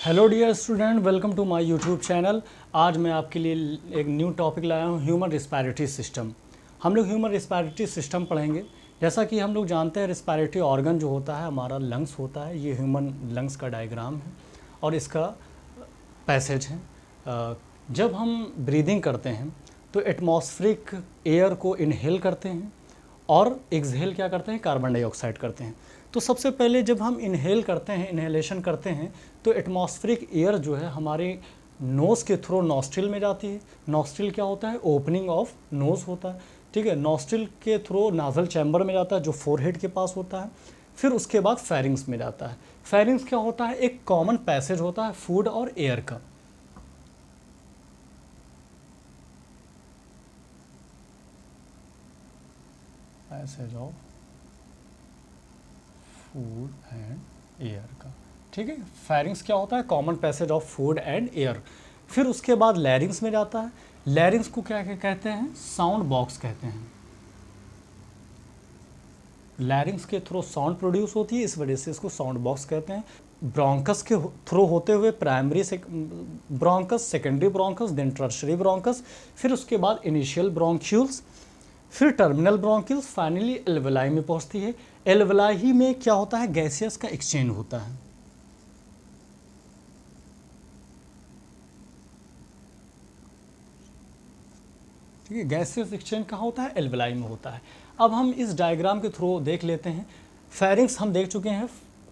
Hello dear student, welcome to my YouTube channel. आज मैं आपके लिए एक न्यू टॉपिक लाया हूँ, ह्यूमन रिस्पायरेटरी सिस्टम। हम लोग ह्यूमन रिस्पायरेटरी सिस्टम पढ़ेंगे। जैसा कि हम लोग जानते हैं, रिस्पायरेटरी ऑर्गन जो होता है हमारा लंग्स होता है। ये ह्यूमन लंग्स का डायग्राम है और इसका पैसेज है। जब हम ब्रीदिंग करते हैं तो एटमॉस्फेरिक एयर को इनहेल करते हैं और एक्सहेल क्या करते हैं, कार्बन डाइऑक्साइड करते हैं। तो सबसे पहले जब हम इनहेल करते हैं, इनहेलेशन करते हैं, तो एटमॉस्फेरिक एयर जो है हमारे नोज़ के थ्रू नॉस्ट्रिल में जाती है। नॉस्ट्रिल क्या होता है, ओपनिंग ऑफ नोज़ होता है, ठीक है। नॉस्ट्रिल के थ्रू नाजल चैम्बर में जाता है जो फोरहेड के पास होता है। फिर उसके बाद फेरिंग्स में जाता है। फेरिंग्स क्या होता है, एक कॉमन पैसेज होता है फूड और एयर का। Passage of food and air का, ठीक है। फेरिंग्स क्या होता है, common passage of food and air. फिर उसके बाद लैरिंग्स में जाता है। लैरिंग्स को क्या कहते हैं, साउंड बॉक्स कहते हैं। लैरिंग्स के थ्रू साउंड प्रोड्यूस होती है, इस वजह से इसको साउंड बॉक्स कहते हैं। ब्रोंकस के थ्रू होते हुए primary bronchus, secondary bronchus, then tertiary bronchus, फिर उसके बाद इनिशियल ब्रोंक्यूल्स, फिर टर्मिनल ब्रोंक्यूल्स, फाइनली एल्वेलाई में पहुंचती है। एल्वेलाई में क्या होता है, गैसियस का एक्सचेंज होता है। ठीक है, गैसियस एक्सचेंज कहाँ होता है, एल्वेलाई में होता है। अब हम इस डायग्राम के थ्रू देख लेते हैं। फेरिंग्स हम देख चुके हैं,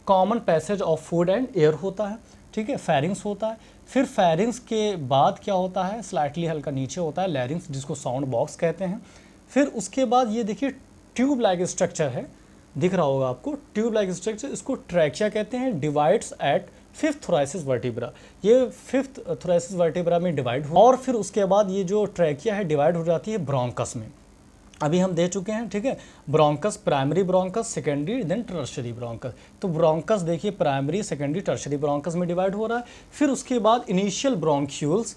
common passage of food and air होता है, ठीक है, फेरिंग्स होता है। फिर फेरिंग्स के बाद क्या होता है, स्लाइटली हल्का नीचे होता है लैरिंग्स, जिसको साउंड बॉक्स कहते हैं। फिर उसके बाद ये देखिए ट्यूब लाइक स्ट्रक्चर है, दिख रहा होगा आपको, ट्यूब लाइक स्ट्रक्चर, इसको ट्रैकिया कहते हैं। डिवाइड्स एट फिफ्थ थोरैसिस वर्टिब्रा, ये फिफ्थ थोरैसिस वर्टिब्रा में डिवाइड हो, और फिर उसके बाद ये जो ट्रैकिया है डिवाइड हो जाती है ब्रोंकस में। अभी हम दे चुके हैं, ठीक है। Bronchus, primary bronchus, secondary, then tertiary bronchus. तो ब्रोंकस देखिए प्राइमरी, सेकेंडरी, टर्शरी ब्रोंकस में डिवाइड हो रहा है। फिर उसके बाद इनिशियल ब्रोंक्यूल्स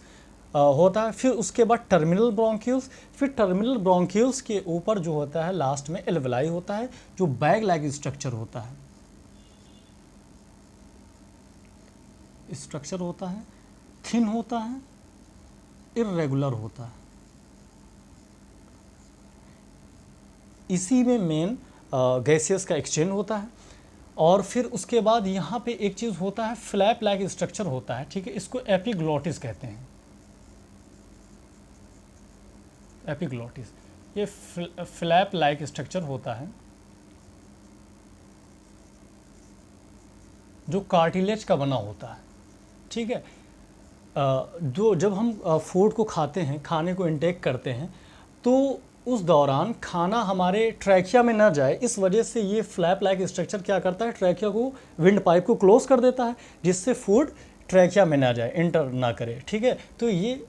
होता है, फिर उसके बाद टर्मिनल ब्रोंक्यूल्स, फिर टर्मिनल ब्रोंक्यूल्स के ऊपर जो होता है लास्ट में एल्वेलाई होता है, जो बैग लाइक स्ट्रक्चर होता है। स्ट्रक्चर होता है, थिन होता है, इर्रेगुलर होता है। इसी में मेन गैसियस का एक्सचेंज होता है। और फिर उसके बाद यहाँ पे एक चीज़ होता है, फ्लैप लाइक स्ट्रक्चर होता है, ठीक है। इसको एपिग्लोटिस कहते हैं, एपिग्लोटिस। ये फ्लैप लाइक स्ट्रक्चर होता है जो कार्टिलेज का बना होता है, ठीक है। जो जब हम फूड को खाते हैं, खाने को इंटेक करते हैं, तो उस दौरान खाना हमारे ट्रैकिया में ना जाए, इस वजह से ये फ्लैप लाइक स्ट्रक्चर क्या करता है, ट्रैकिया को, विंड पाइप को क्लोज कर देता है, जिससे फूड ट्रैकिया में ना जाए, एंटर ना करे, ठीक है। तो ये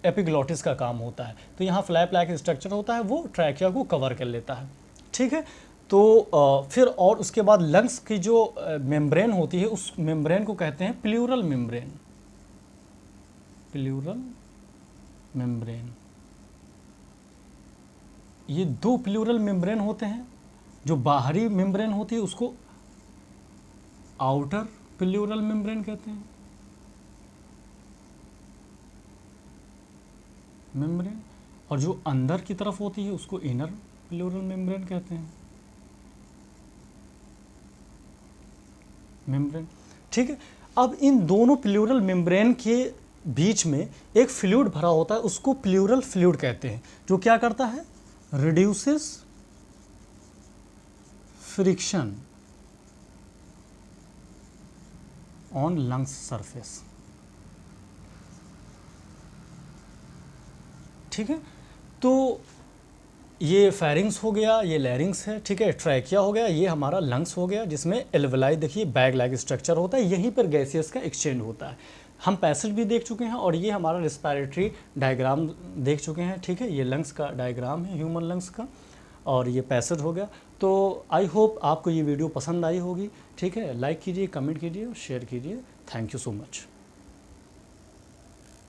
एपिग्लोटिस का काम होता है। तो यहाँ फ्लैप लाइक स्ट्रक्चर होता है, वो ट्रैकिया को कवर कर लेता है, ठीक है। तो फिर और उसके बाद लंग्स की जो मेम्ब्रेन होती है, उस मेम्ब्रेन को कहते हैं प्लूरल मेम्ब्रेन, प्लूरल मेम्ब्रेन। ये दो प्लूरल मेम्ब्रेन होते हैं। जो बाहरी मेम्ब्रेन होती है उसको आउटर प्लूरल मेम्ब्रेन कहते हैं, मेम्ब्रेन, और जो अंदर की तरफ होती है उसको इनर प्लूरल मेम्ब्रेन कहते हैं, मेम्ब्रेन, ठीक है। अब इन दोनों प्लूरल मेम्ब्रेन के बीच में एक फ्लूइड भरा होता है, उसको प्लूरल फ्लूइड कहते हैं, जो क्या करता है, reduces friction on lungs surface, ठीक है। तो ये फेरिंग्स हो गया, ये लैरिंग्स है, ठीक है। ट्रैकिया हो गया, ये हमारा लंग्स हो गया, जिसमें एल्वेलाई देखिए बैग लाइक स्ट्रक्चर होता है, यहीं पर गैसियस का एक्सचेंज होता है। हम पैसेज भी देख चुके हैं और ये हमारा रिस्पायरेटरी डायग्राम देख चुके हैं, ठीक है। ये लंग्स का डायग्राम है, ह्यूमन लंग्स का, और ये पैसेज हो गया। तो आई होप आपको ये वीडियो पसंद आई होगी, ठीक है। लाइक कीजिए, कमेंट कीजिए और शेयर कीजिए। Thank you so much.